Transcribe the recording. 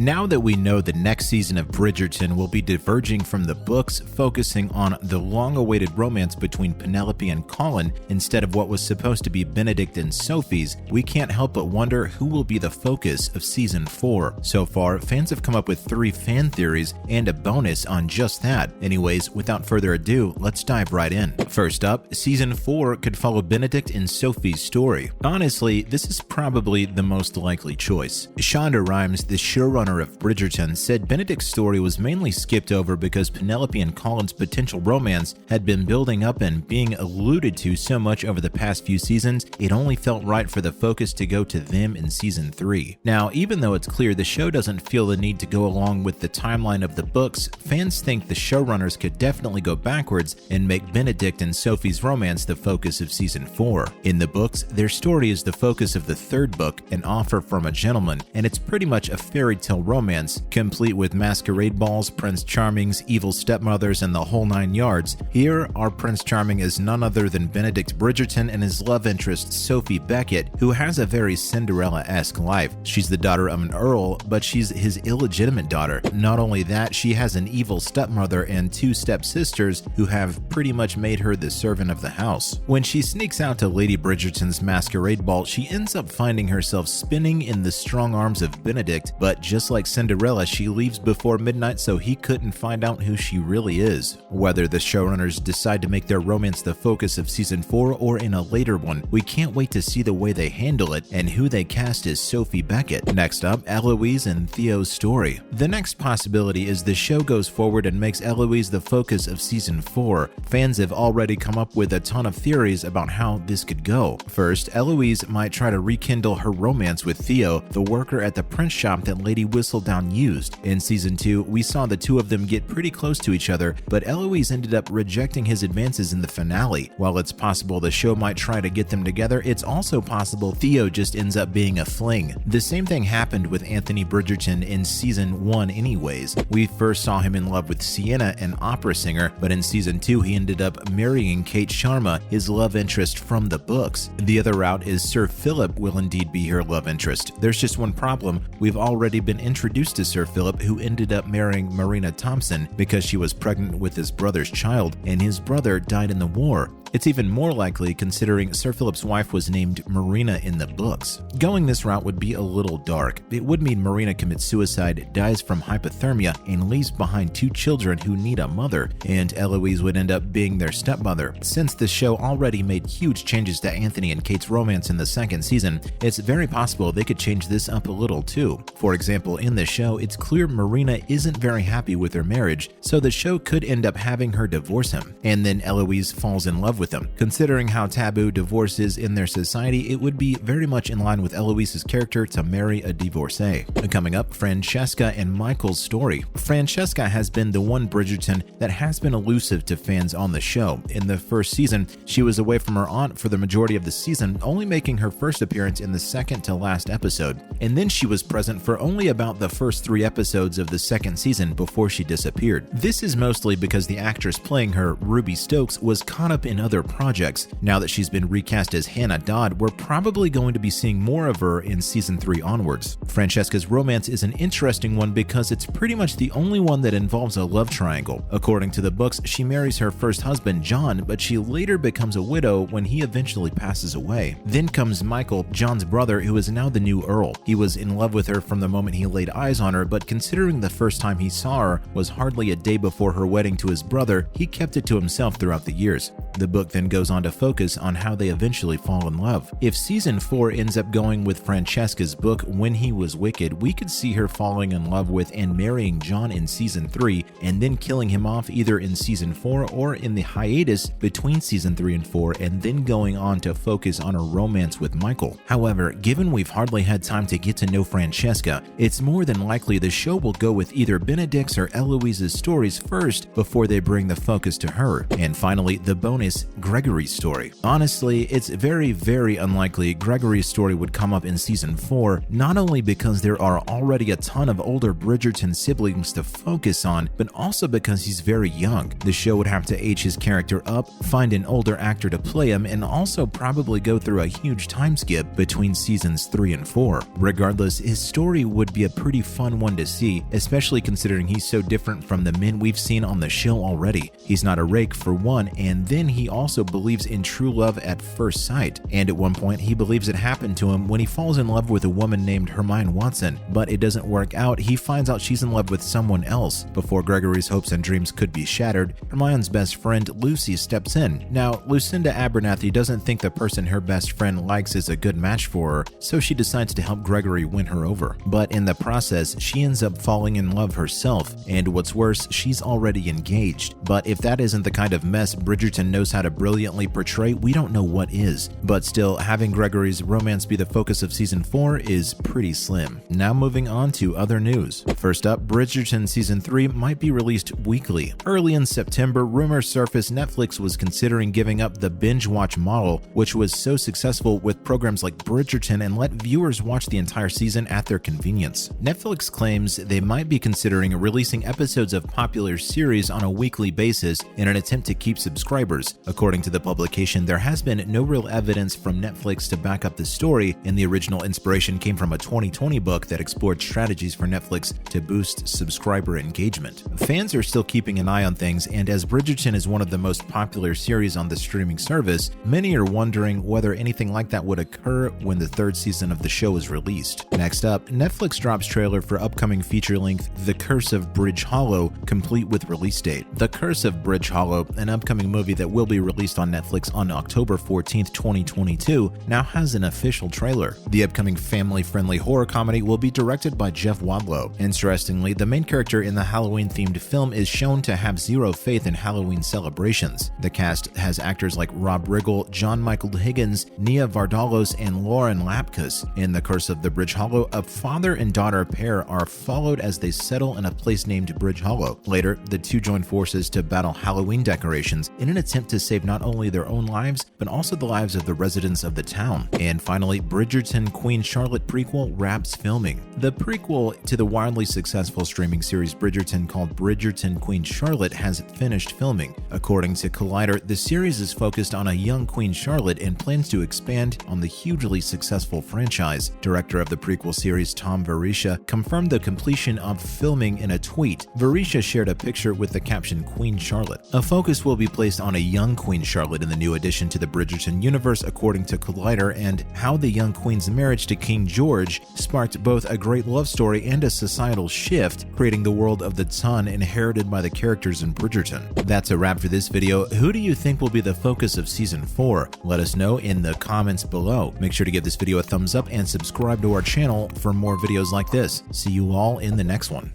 Now that we know the next season of Bridgerton will be diverging from the books, focusing on the long-awaited romance between Penelope and Colin instead of what was supposed to be Benedict and Sophie's, we can't help but wonder who will be the focus of Season 4. So far, fans have come up with 3 fan theories and a bonus on just that. Anyways, without further ado, let's dive right in. First up, Season 4 could follow Benedict and Sophie's story. Honestly, this is probably the most likely choice. Shonda Rhimes, the showrunner of Bridgerton, said Benedict's story was mainly skipped over because Penelope and Colin's potential romance had been building up and being alluded to so much over the past few seasons, it only felt right for the focus to go to them in Season 3. Now, even though it's clear the show doesn't feel the need to go along with the timeline of the books, fans think the showrunners could definitely go backwards and make Benedict and Sophie's romance the focus of Season 4. In the books, their story is the focus of the 3rd book, An Offer from a Gentleman, and it's pretty much a fairy tale romance, complete with masquerade balls, Prince Charmings, evil stepmothers, and the whole 9 yards. Here, our Prince Charming is none other than Benedict Bridgerton and his love interest Sophie Beckett, who has a very Cinderella-esque life. She's the daughter of an earl, but she's his illegitimate daughter. Not only that, she has an evil stepmother and 2 stepsisters who have pretty much made her the servant of the house. When she sneaks out to Lady Bridgerton's masquerade ball, she ends up finding herself spinning in the strong arms of Benedict, but just like Cinderella, she leaves before midnight so he couldn't find out who she really is. Whether the showrunners decide to make their romance the focus of Season 4 or in a later one, we can't wait to see the way they handle it and who they cast as Sophie Beckett. Next up, Eloise and Theo's story. The next possibility is the show goes forward and makes Eloise the focus of Season 4. Fans have already come up with a ton of theories about how this could go. First, Eloise might try to rekindle her romance with Theo, the worker at the print shop that Lady Whistledown used. In Season 2, we saw the two of them get pretty close to each other, but Eloise ended up rejecting his advances in the finale. While it's possible the show might try to get them together, it's also possible Theo just ends up being a fling. The same thing happened with Anthony Bridgerton in Season 1 anyways. We first saw him in love with Sienna, an opera singer, but in Season 2 he ended up marrying Kate Sharma, his love interest from the books. The other route is Sir Phillip will indeed be her love interest. There's just one problem. We've already been introduced to Sir Phillip, who ended up marrying Marina Thompson because she was pregnant with his brother's child, and his brother died in the war. It's even more likely considering Sir Philip's wife was named Marina in the books. Going this route would be a little dark. It would mean Marina commits suicide, dies from hypothermia, and leaves behind 2 children who need a mother, and Eloise would end up being their stepmother. Since the show already made huge changes to Anthony and Kate's romance in the 2nd season, it's very possible they could change this up a little too. For example, in the show, it's clear Marina isn't very happy with her marriage, so the show could end up having her divorce him, and then Eloise falls in love with him. Considering how taboo divorce is in their society, it would be very much in line with Eloise's character to marry a divorcee. Coming up, Francesca and Michael's story. Francesca has been the one Bridgerton that has been elusive to fans on the show. In the 1st season, she was away from her aunt for the majority of the season, only making her first appearance in the 2nd to last episode. And then she was present for only about the first 3 episodes of the 2nd season before she disappeared. This is mostly because the actress playing her, Ruby Stokes, was caught up in other projects. Now that she's been recast as Hannah Dodd, we're probably going to be seeing more of her in Season 3 onwards. Francesca's romance is an interesting one because it's pretty much the only one that involves a love triangle. According to the books, she marries her first husband, John, but she later becomes a widow when he eventually passes away. Then comes Michael, John's brother, who is now the new Earl. He was in love with her from the moment he laid eyes on her, but considering the first time he saw her was hardly a day before her wedding to his brother, he kept it to himself throughout the years. The book then goes on to focus on how they eventually fall in love. If Season 4 ends up going with Francesca's book, When He Was Wicked, we could see her falling in love with and marrying John in Season 3, and then killing him off either in Season 4 or in the hiatus between Season 3 and 4, and then going on to focus on her romance with Michael. However, given we've hardly had time to get to know Francesca, it's more than likely the show will go with either Benedict's or Eloise's stories first before they bring the focus to her. And finally, the bonus bonus, Gregory's story. Honestly, it's very unlikely Gregory's story would come up in season 4, not only because there are already a ton of older Bridgerton siblings to focus on, but also because he's very young. The show would have to age his character up, find an older actor to play him, and also probably go through a huge time skip between seasons 3 and 4. Regardless, his story would be a pretty fun one to see, especially considering he's so different from the men we've seen on the show already. He's not a rake for one, and then he also believes in true love at first sight, and at one point he believes it happened to him when he falls in love with a woman named Hermione Watson, but it doesn't work out. He finds out she's in love with someone else. Before Gregory's hopes and dreams could be shattered, Hermione's best friend Lucy steps in. Now, Lucinda Abernathy doesn't think the person her best friend likes is a good match for her, so she decides to help Gregory win her over. But in the process, she ends up falling in love herself, and what's worse, she's already engaged. But if that isn't the kind of mess Bridgerton knows how to brilliantly portray, we don't know what is. But still, having Gregory's romance be the focus of season 4 is pretty slim. Now moving on to other news. First up, Bridgerton season 3 might be released weekly. Early in September, rumors surfaced Netflix was considering giving up the binge watch model, which was so successful with programs like Bridgerton, and let viewers watch the entire season at their convenience. Netflix claims they might be considering releasing episodes of popular series on a weekly basis in an attempt to keep subscribers. According to the publication, there has been no real evidence from Netflix to back up the story, and the original inspiration came from a 2020 book that explored strategies for Netflix to boost subscriber engagement. Fans are still keeping an eye on things, and as Bridgerton is one of the most popular series on the streaming service, many are wondering whether anything like that would occur when the third season of the show is released. Next up, Netflix drops trailer for upcoming feature-length The Curse of Bridge Hollow, complete with release date. The Curse of Bridge Hollow, an upcoming movie that will be released on Netflix on October 14th, 2022, now has an official trailer. The upcoming family-friendly horror comedy will be directed by Jeff Wadlow. Interestingly, the main character in the Halloween-themed film is shown to have zero faith in Halloween celebrations. The cast has actors like Rob Riggle, John Michael Higgins, Nia Vardalos, and Lauren Lapkus. In The Curse of the Bridge Hollow, a father and daughter pair are followed as they settle in a place named Bridge Hollow. Later, the two join forces to battle Halloween decorations in an attempt to save not only their own lives, but also the lives of the residents of the town. And finally, Bridgerton Queen Charlotte prequel wraps filming. The prequel to the wildly successful streaming series Bridgerton, called Bridgerton Queen Charlotte, has finished filming. According to Collider, the series is focused on a young Queen Charlotte and plans to expand on the hugely successful franchise. Director of the prequel series Tom Varisha confirmed the completion of filming in a tweet. Varisha shared a picture with the caption Queen Charlotte. A focus will be placed on a young Queen Charlotte in the new addition to the Bridgerton universe, according to Collider, and how the young queen's marriage to King George sparked both a great love story and a societal shift, creating the world of the ton inherited by the characters in Bridgerton. That's a wrap for this video. Who do you think will be the focus of season 4? Let us know in the comments below. Make sure to give this video a thumbs up and subscribe to our channel for more videos like this. See you all in the next one.